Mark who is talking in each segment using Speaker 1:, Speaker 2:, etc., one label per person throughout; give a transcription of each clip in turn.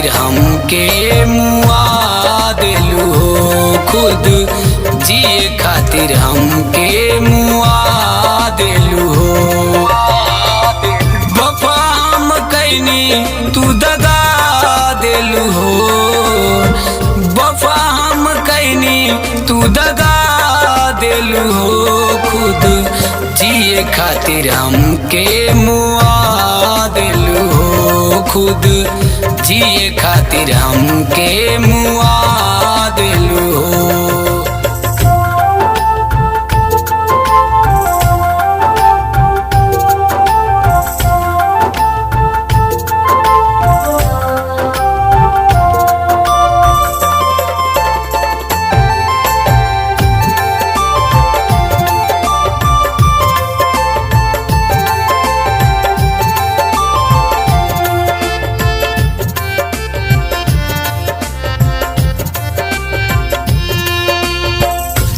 Speaker 1: खातिर हमके मुआ देलू हो, खुद जिए खातिर हमके मुआ देलू हो। वफा हम कैनी तू दगा देलू हो, वफा हम कैनी तू दगा देलू हो, खुद जिए खातिर हमके मुआ देलू हो, खुद जिए खातिर हमके मुआ देलू हो।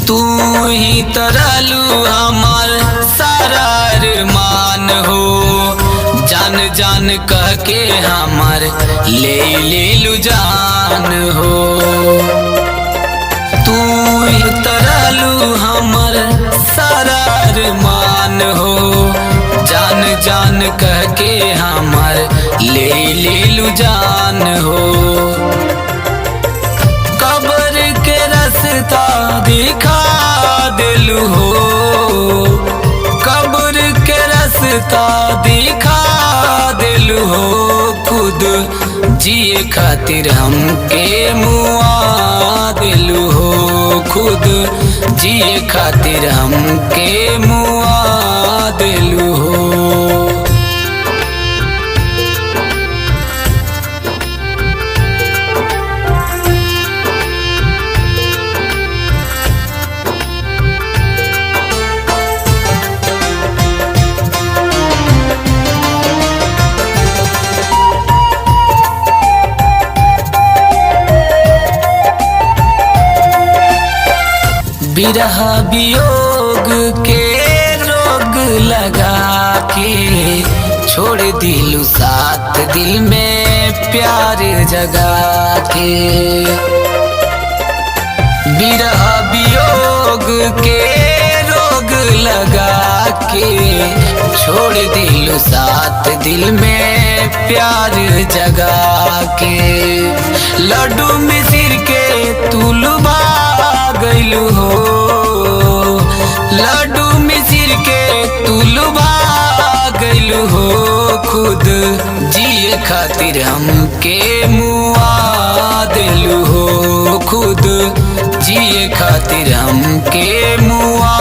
Speaker 1: तू ही तरलू हमार सारा अरमान हो, जान जान कह के हमार ले लू जान हो। तू ही तरलू हमार सारा अरमान हो, जान जान कह के हमार ले लू जान हो। कब्र के रास्ता दिखा देलू हो, कब्र के रास्ता दिखा देलू हो, खुद जिए खातिर हमके मुआ देलू हो, खुद जिए खातिर हमके मुआ देलू हो। बिरह वियोग के रोग लगा के छोड़ दिलू साथ दिल में प्यार जगा के। बिरह वियोग के रोग लगा के छोड़ दिलू साथ दिल में प्यार जगा के। लड्डू मिसिर के तू लुभा गइलू हो, लड्डू मिसिर के तू लुभा गइलू हो, खुद जिए खातिर हमके मुआ देलू हो, खुद जिए खातिर हमके मुआ